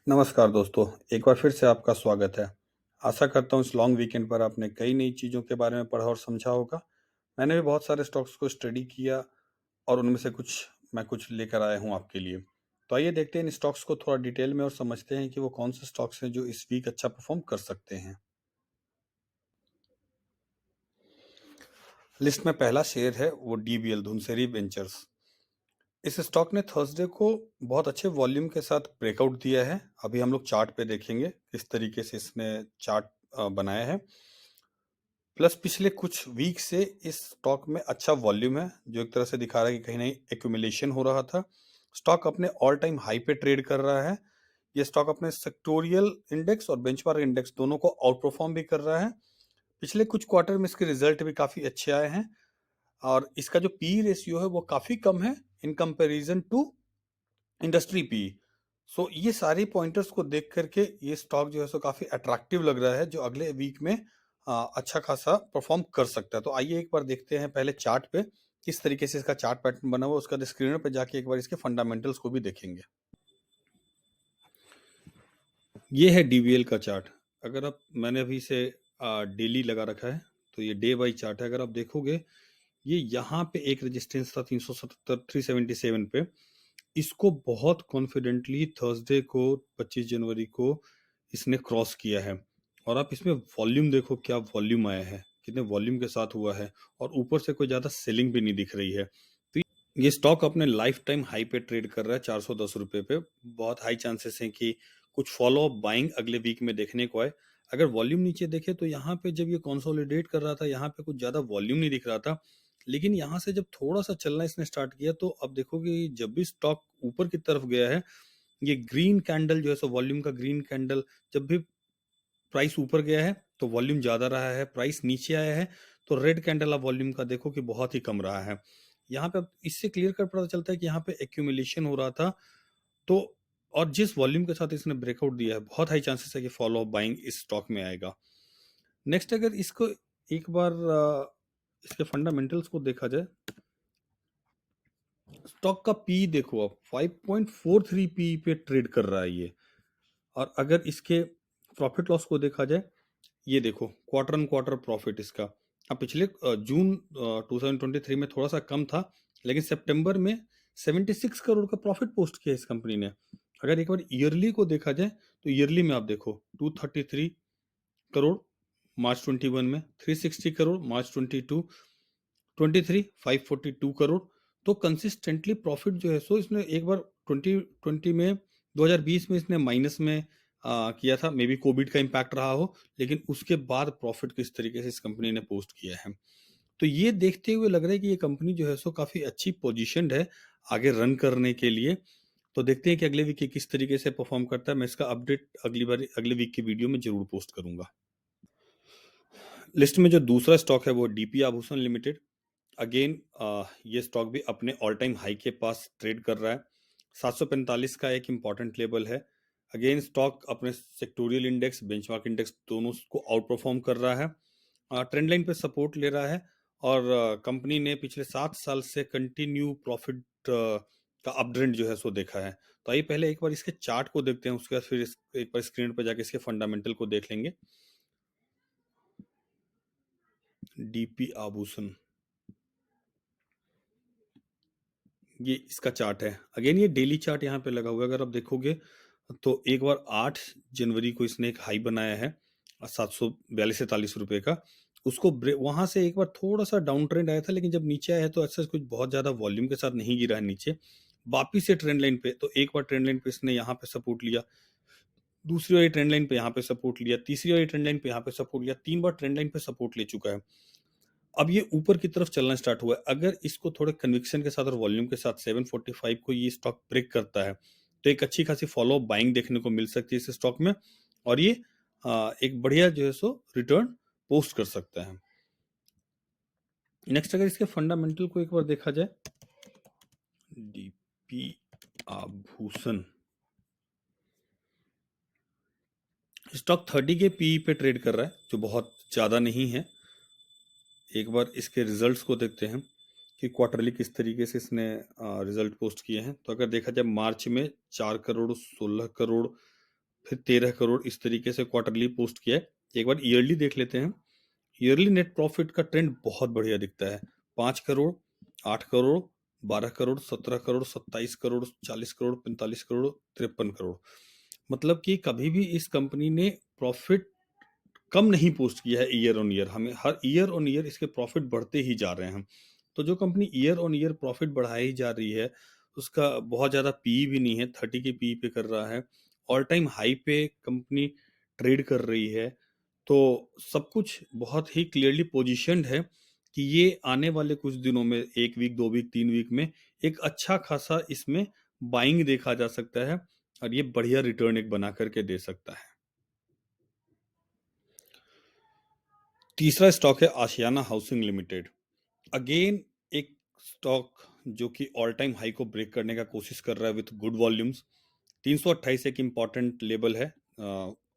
नमस्कार दोस्तों, एक बार फिर से आपका स्वागत है। आशा करता हूँ इस लॉन्ग वीकेंड पर आपने कई नई चीज़ों के बारे में पढ़ा और समझा होगा। मैंने भी बहुत सारे स्टॉक्स को स्टडी किया और उनमें से कुछ लेकर आया हूँ आपके लिए। तो आइए देखते हैं इन स्टॉक्स को थोड़ा डिटेल में और समझते हैं कि वो कौन से स्टॉक्स हैं जो इस वीक अच्छा परफॉर्म कर सकते हैं। लिस्ट में पहला शेयर है वो डीबीएल धुनसेरी वेंचर्स। इस स्टॉक ने थर्सडे को बहुत अच्छे वॉल्यूम के साथ ब्रेकआउट दिया है। अभी हम लोग चार्ट पे देखेंगे किस तरीके से इसने चार्ट बनाया है। प्लस पिछले कुछ वीक से इस स्टॉक में अच्छा वॉल्यूम है जो एक तरह से दिखा रहा है कि कहीं ना एक्यूमुलेशन हो रहा था। स्टॉक अपने ऑल टाइम हाई पे ट्रेड कर रहा है। ये स्टॉक अपने सेक्टोरियल इंडेक्स और बेंचमार्क इंडेक्स दोनों को आउट परफॉर्म भी कर रहा है। पिछले कुछ क्वार्टर में इसके रिजल्ट भी काफी अच्छे आए हैं और इसका जो पी रेशियो है वो काफी कम है इन कंपैरिजन टू इंडस्ट्री पी। सो ये सारे पॉइंटर्स को देख करके ये स्टॉक जो है सो काफी अट्रैक्टिव लग रहा है जो अगले वीक में अच्छा खासा परफॉर्म कर सकता है। तो आइए एक बार देखते हैं पहले चार्ट पे किस तरीके से इसका चार्ट पैटर्न बना हुआ है। उसके बाद स्क्रीन पे जाके एक बार इसके फंडामेंटल्स को भी देखेंगे। ये है डीवीएल का चार्ट। अगर आप मैंने अभी इसे डेली लगा रखा है तो ये डे बाई चार्ट है। अगर आप देखोगे ये यहाँ पे एक रेजिस्टेंस था 377 377 पे। इसको बहुत कॉन्फिडेंटली थर्सडे को 25 जनवरी को इसने क्रॉस किया है और आप इसमें वॉल्यूम देखो क्या वॉल्यूम आया है, कितने वॉल्यूम के साथ हुआ है और ऊपर से कोई ज़्यादा सेलिंग भी नहीं दिख रही है। तो ये स्टॉक अपने लाइफ टाइम हाई पे ट्रेड कर रहा है 410 रुपये पे। बहुत हाई चांसेस हैं कि कुछ फॉलो अप बाइंग अगले वीक में देखने को आए। अगर वॉल्यूम नीचे देखे तो यहाँ पे जब ये कंसोलिडेट कर रहा था यहाँ पे कुछ ज़्यादा वॉल्यूम नहीं दिख रहा था, लेकिन यहाँ से जब थोड़ा सा चलना इसने स्टार्ट किया तो अब देखोगे जब भी स्टॉक ऊपर की तरफ गया है, ये ग्रीन कैंडल जो है सो वॉल्यूम का ग्रीन कैंडल, जब भी प्राइस ऊपर गया है तो वॉल्यूम ज्यादा रहा है, प्राइस नीचे आया है तो रेड कैंडल आप वॉल्यूम का देखो कि बहुत ही कम रहा है। यहाँ पे अब इससे क्लियर कर पता चलता है कि यहाँ पे एक्यूमुलेशन हो रहा था। तो और जिस वॉल्यूम के साथ इसने ब्रेकआउट दिया है बहुत हाई चांसेस है कि फॉलो अप बाइंग इस स्टॉक में आएगा। नेक्स्ट अगर इसको एक बार इसके फंडामेंटल्स को देखा जाए, स्टॉक का पी देखो आप 5.43 पी पे ट्रेड कर रहा है ये। और अगर इसके प्रॉफिट लॉस को देखा जाए, ये देखो क्वार्टर ऑन क्वार्टर प्रॉफिट इसका। अब पिछले जून 2023 में थोड़ा सा कम था, लेकिन सितंबर में 76 करोड़ का प्रॉफिट पोस्ट किया इस कंपनी ने। अगर एक बार ईयरली को देखा जाए तो ईयरली में आप देखो 233 करोड़ मार्च 21 में, 360 करोड़ मार्च 22, 23 542 करोड़। तो कंसिस्टेंटली प्रॉफिट जो है सो इसने एक बार 2020 में 2020 में इसने माइनस में किया था, मे बी कोविड का इम्पैक्ट रहा हो, लेकिन उसके बाद प्रॉफिट किस तरीके से इस कंपनी ने पोस्ट किया है। तो ये देखते हुए लग रहा है कि ये कंपनी जो है सो काफी अच्छी पोजीशनड है आगे रन करने के लिए। तो देखते हैं कि अगले वीक किस तरीके से परफॉर्म करता है। मैं इसका अपडेट अगली बार अगले वीक की वीडियो में जरूर पोस्ट करूंगा। लिस्ट में जो दूसरा स्टॉक है वो डीपी आभूषण लिमिटेड। अगेन ये स्टॉक भी अपने ऑल टाइम हाई के पास ट्रेड कर रहा है। 745 का एक इम्पॉर्टेंट लेवल है। अगेन स्टॉक अपने सेक्टोरियल इंडेक्स बेंचमार्क इंडेक्स दोनों को आउट परफॉर्म कर रहा है, ट्रेंड लाइन पे सपोर्ट ले रहा है और कंपनी ने पिछले 7 साल से कंटिन्यू प्रॉफिट का अपट्रेंड जो है सो देखा है। तो आइए पहले एक बार इसके चार्ट को देखते हैं, उसके बाद फिर एक बार स्क्रीन पर जाके इसके फंडामेंटल को देख लेंगे। डीपी आभूषण, ये इसका चार्ट है। अगेन ये डेली चार्ट यहाँ पे लगा हुआ है। अगर आप देखोगे तो एक बार 8 जनवरी को इसने एक हाई बनाया है 742-43 रुपए का। उसको वहां से एक बार थोड़ा सा डाउन ट्रेंड आया था, लेकिन जब नीचे आया है तो ऐसा कुछ बहुत ज्यादा वॉल्यूम के साथ नहीं गिरा है नीचे, वापिस से ट्रेंड लाइन पे। तो एक बार ट्रेंड लाइन पे इसने यहाँ पे सपोर्ट लिया, दूसरी वाली ट्रेंड लाइन पे यहाँ पे सपोर्ट लिया, तीसरी वाली ट्रेंड लाइन पे यहाँ पे सपोर्ट लिया, 3 बार ट्रेंड लाइन पे सपोर्ट ले चुका है। अब ये ऊपर की तरफ चलना स्टार्ट हुआ है। अगर इसको थोड़े कन्विक्शन के साथ और वॉल्यूम के साथ 745 को ये स्टॉक ब्रेक करता है तो एक अच्छी खासी फॉलो बाइंग देखने को मिल सकती है इस स्टॉक में और ये एक बढ़िया जो है सो रिटर्न पोस्ट कर सकता है। नेक्स्ट अगर इसके फंडामेंटल को एक बार देखा जाए, डीपी आभूषण स्टॉक 30 के पी पे ट्रेड कर रहा है जो बहुत ज्यादा नहीं है। एक बार इसके रिजल्ट्स को देखते हैं कि क्वार्टरली किस तरीके से इसने रिजल्ट पोस्ट किए हैं। तो अगर देखा जाए मार्च में 4 करोड़ 16 करोड़ फिर 13 करोड़, इस तरीके से क्वार्टरली पोस्ट किया है। एक बार ईयरली देख लेते हैं। ईयरली नेट प्रॉफिट का ट्रेंड बहुत बढ़िया दिखता है। 5 करोड़, 8 करोड़, 12 करोड़, 17 करोड़, 27 करोड़, 40 करोड़, 45 करोड़, 53 करोड़। मतलब कि कभी भी इस कंपनी ने प्रॉफिट कम नहीं पोस्ट किया है ईयर ऑन ईयर। हमें हर ईयर ऑन ईयर इसके प्रॉफिट बढ़ते ही जा रहे हैं। तो जो company year on year profit बढ़ाई जा रही है, उसका बहुत ज़्यादा पी भी नहीं है, 30 के पी पे कर रहा है। ऑल टाइम हाई पे कंपनी ट्रेड कर रही है। तो सब कुछ बहुत ही क्लियरली पोजीशनड है कि ये आने वाले कुछ दिनों में, 1 वीक, 2 वीक, 3 वीक में एक अच्छा खासा इसमें बाइंग देखा जा सकता है और ये बढ़िया रिटर्न एक बना करके दे सकता है। तीसरा स्टॉक है आशियाना हाउसिंग लिमिटेड। अगेन एक स्टॉक जो कि ऑल टाइम हाई को ब्रेक करने का कोशिश कर रहा है विथ गुड वॉल्यूम्स। 328 एक इम्पॉर्टेंट लेवल है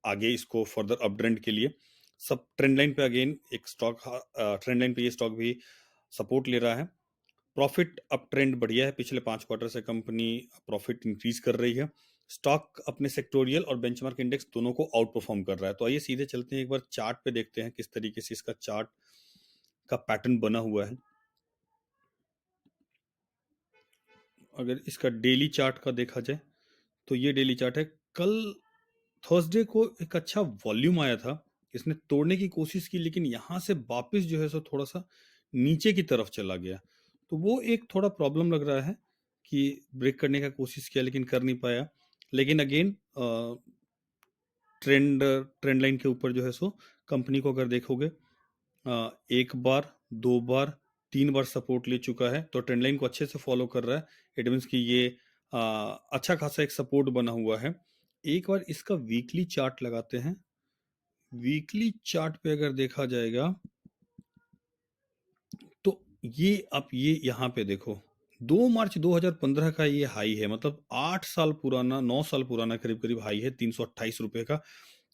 आगे इसको फर्दर अपट्रेंड के लिए। सब ट्रेंड लाइन पे अगेन एक स्टॉक, ट्रेंड लाइन पे ये स्टॉक भी सपोर्ट ले रहा है। प्रॉफिट अप ट्रेंड बढ़िया है, पिछले 5 क्वार्टर से कंपनी प्रॉफिट इंक्रीज कर रही है। स्टॉक अपने सेक्टोरियल और बेंचमार्क इंडेक्स दोनों को आउट परफॉर्म कर रहा है। तो आइए सीधे चलते हैं, एक बार चार्ट पे देखते हैं किस तरीके से इसका चार्ट का पैटर्न बना हुआ है। अगर इसका डेली चार्ट का देखा जाए तो ये डेली चार्ट है। कल थर्सडे को एक अच्छा वॉल्यूम आया था, इसने तोड़ने की कोशिश की, लेकिन यहाँ से वापस जो है सो थोड़ा सा नीचे की तरफ चला गया। तो वो एक थोड़ा प्रॉब्लम लग रहा है कि ब्रेक करने का कोशिश किया लेकिन कर नहीं पाया। लेकिन अगेन ट्रेंड ट्रेंड लाइन के ऊपर जो है सो कंपनी को अगर देखोगे, एक बार, 2 बार, 3 बार सपोर्ट ले चुका है। तो ट्रेंड लाइन को अच्छे से फॉलो कर रहा है। इट मीन्स कि ये अच्छा खासा एक सपोर्ट बना हुआ है। एक बार इसका वीकली चार्ट लगाते हैं। वीकली चार्ट पे अगर देखा जाएगा तो ये आप ये यहाँ पे देखो, 2 मार्च 2015 का ये हाई है। मतलब 8 साल पुराना, 9 साल पुराना करीब करीब हाई है, 328 रुपए का।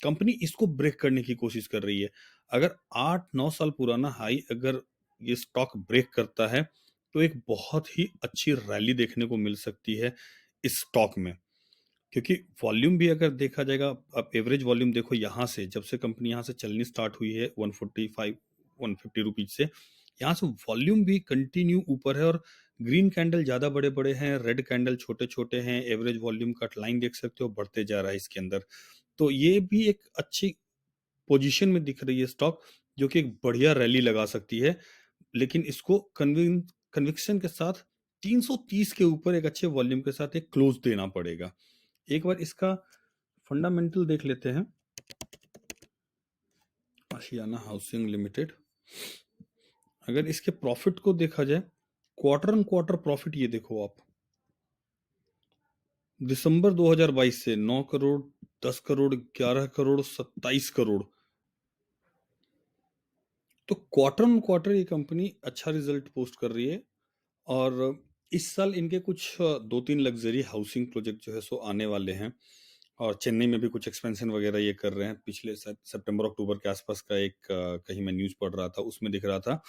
कंपनी इसको ब्रेक करने की कोशिश कर रही है। अगर 8-9 साल पुराना हाई अगर ये स्टॉक ब्रेक करता है तो एक बहुत ही अच्छी रैली देखने को मिल सकती है इस स्टॉक में। क्योंकि वॉल्यूम भी अगर देखा जाएगा, अब एवरेज वॉल्यूम देखो, यहाँ से जब से कंपनी यहाँ से चलनी स्टार्ट हुई है 145 150 रुपीज से, यहाँ से वॉल्यूम भी कंटिन्यू ऊपर है। और ग्रीन कैंडल ज्यादा बड़े बड़े हैं, रेड कैंडल छोटे छोटे हैं। एवरेज वॉल्यूम का लाइन देख सकते हो, बढ़ते जा रहा है इसके अंदर। तो ये भी एक अच्छी पोजीशन में दिख रही है स्टॉक, जो कि एक बढ़िया रैली लगा सकती है। लेकिन इसको कन्विक्शन के साथ 330 के ऊपर एक अच्छे वॉल्यूम के साथ एक क्लोज देना पड़ेगा। एक बार इसका फंडामेंटल देख लेते हैं, आशियाना हाउसिंग लिमिटेड। अगर इसके प्रॉफिट को देखा जाए, क्वार्टर ऑन क्वार्टर प्रॉफिट ये देखो आप, दिसंबर 2022 से 9 करोड़, 10 करोड़, 11 करोड़, 27 करोड़। तो क्वार्टर ऑन क्वार्टर ये कंपनी अच्छा रिजल्ट पोस्ट कर रही है। और इस साल इनके कुछ 2-3 लग्जरी हाउसिंग प्रोजेक्ट जो है सो आने वाले हैं। और चेन्नई में भी कुछ एक्सपेंशन वगैरह ये कर रहे हैं। पिछले सितंबर अक्टूबर के आसपास का एक कहीं मैं न्यूज़ पढ़ रहा था, उसमें दिख रहा था।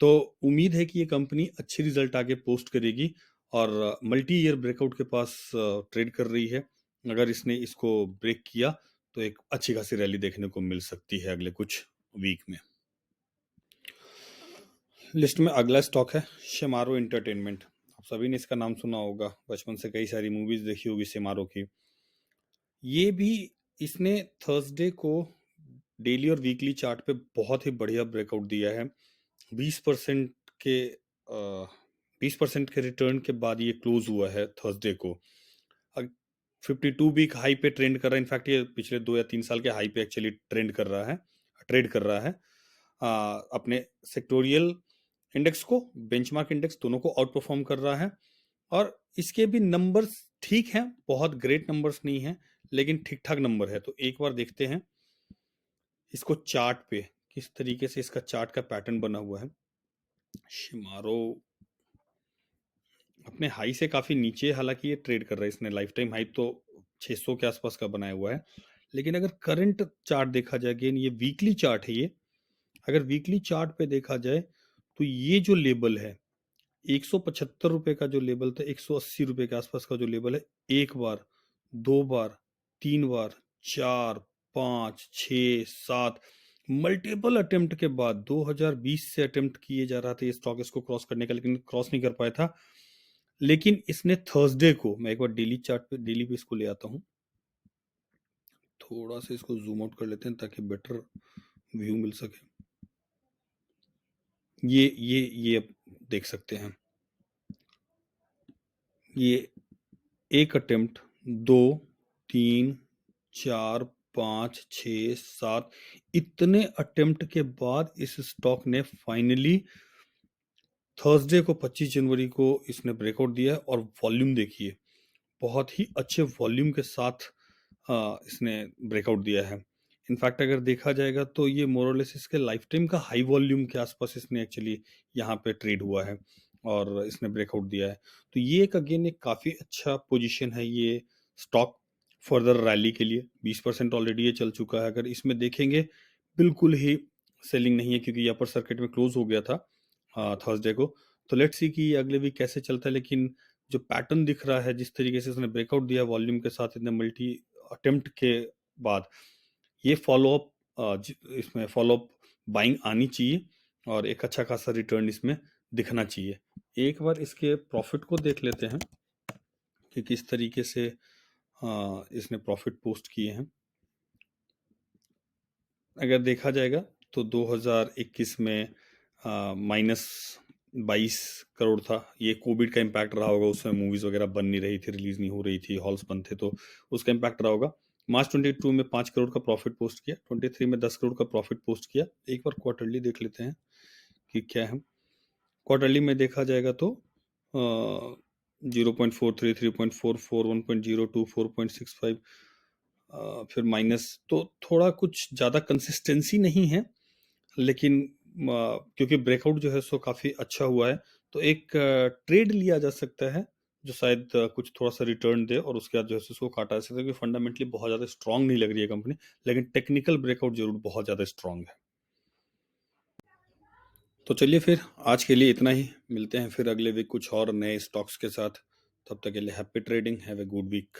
तो उम्मीद है कि ये कंपनी अच्छी रिजल्ट आगे पोस्ट करेगी और मल्टी ईयर ब्रेकआउट के पास ट्रेड कर रही है। अगर इसने इसको ब्रेक किया तो एक अच्छी खासी रैली देखने को मिल सकती है अगले कुछ वीक में। लिस्ट में अगला स्टॉक है शेमारो एंटरटेनमेंट। आप सभी ने इसका नाम सुना होगा, बचपन से कई सारी मूवीज देखी होगी शेमारो की। ये भी, इसने थर्सडे को डेली और वीकली चार्ट पे बहुत ही बढ़िया ब्रेकआउट दिया है। 20% के 20% के रिटर्न के बाद ये क्लोज हुआ है थर्सडे को। 52 वीक हाई पे ट्रेंड कर रहा है। इनफैक्ट ये पिछले 2 या 3 साल के हाई पे एक्चुअली ट्रेड कर रहा है। अपने सेक्टोरियल इंडेक्स को, बेंचमार्क इंडेक्स दोनों को आउट परफॉर्म कर रहा है। और इसके भी नंबर्स ठीक हैं, बहुत ग्रेट नंबर्स नहीं हैं, लेकिन ठीक ठाक नंबर है। तो एक बार देखते हैं इसको चार्ट पे किस तरीके से इसका चार्ट का पैटर्न बना हुआ है। शिमारो अपने हाई से काफी नीचे हालांकि ये ट्रेड कर रहा है। इसने लाइफ टाइम हाई तो 600 के आसपास का बनाया हुआ है। लेकिन अगर करंट चार्ट देखा जाए, अगेन ये वीकली चार्ट है ये, अगर वीकली चार्ट पे देखा जाए तो ये जो लेवल है 175 रुपए का, जो लेवल था 180 रुपए के आसपास का जो लेवल है, 1 बार, 2 बार, 3 बार, 4, 5, 6, 7 मल्टीपल अटेम्प्ट के बाद 2020 से अटेम्प्ट किए जा रहा था ये स्टॉक इसको क्रॉस करने का, लेकिन क्रॉस नहीं कर पाया था। लेकिन इसने थर्सडे को, मैं एक बार डेली चार्ट पे, डेली पे इसको ले आता हूँ, थोड़ा सा इसको जूम आउट कर लेते हैं ताकि बेटर व्यू मिल सके। ये आप देख सकते हैं, ये एक अटेम्प्ट, 2, 3, 4, 5, 6, 7 इतने अटेम्प्ट के बाद इस स्टॉक ने फाइनली थर्सडे को 25 जनवरी को इसने ब्रेकआउट दिया है। और वॉल्यूम देखिए, बहुत ही अच्छे वॉल्यूम के साथ इसने ब्रेकआउट दिया है। इनफैक्ट अगर देखा जाएगा तो ये मोरलेस इसके लाइफ टाइम का हाई वॉल्यूम के आसपास इसने एक्चुअली यहाँ पे ट्रेड हुआ है और इसने ब्रेकआउट दिया है। तो ये एक अगेन एक काफ़ी अच्छा पोजीशन है ये स्टॉक फर्दर रैली के लिए। 20% ऑलरेडी ये चल चुका है। अगर इसमें देखेंगे बिल्कुल ही सेलिंग नहीं है, क्योंकि ये अपर सर्किट में क्लोज हो गया था थर्सडे को। तो लेट्स सी कि अगले वीक कैसे चलता है। लेकिन जो पैटर्न दिख रहा है, जिस तरीके से उसने ब्रेकआउट दिया वॉल्यूम के साथ इतने मल्टी अटेम्प्ट के बाद, ये फॉलोअप, इसमें फॉलोअप बाइंग आनी चाहिए और एक अच्छा खासा रिटर्न इसमें दिखना चाहिए। एक बार इसके प्रॉफिट को देख लेते हैं कि किस तरीके से इसने प्रॉफिट पोस्ट किए हैं। अगर देखा जाएगा तो 2021 में -22 करोड़ था। ये कोविड का इम्पैक्ट रहा होगा, उसमें मूवीज वगैरह बन नहीं रही थी, रिलीज नहीं हो रही थी, हॉल्स बंद थे, तो उसका इम्पैक्ट रहा होगा। मार्च 22 में 5 करोड़ का प्रॉफिट पोस्ट किया, 23 में 10 करोड़ का प्रॉफिट पोस्ट किया। एक बार क्वार्टरली देख लेते हैं कि क्या है। क्वार्टरली में देखा जाएगा तो 0.43, 3.44, 1.02, 4.65, फिर माइनस, तो थोड़ा कुछ ज़्यादा कंसिस्टेंसी नहीं है। लेकिन क्योंकि ब्रेकआउट जो है सो काफ़ी अच्छा हुआ है, तो एक ट्रेड लिया जा सकता है जो शायद कुछ थोड़ा सा रिटर्न दे और उसके बाद जो है सो उसको काटा जा सकता है, क्योंकि फंडामेंटली बहुत ज़्यादा स्ट्रांग नहीं लग रही है कंपनी, लेकिन टेक्निकल ब्रेकआउट जरूर बहुत ज़्यादा स्ट्रांग है। तो चलिए फिर आज के लिए इतना ही, मिलते हैं फिर अगले वीक कुछ और नए स्टॉक्स के साथ। तब तक के लिए happy trading, have a good week.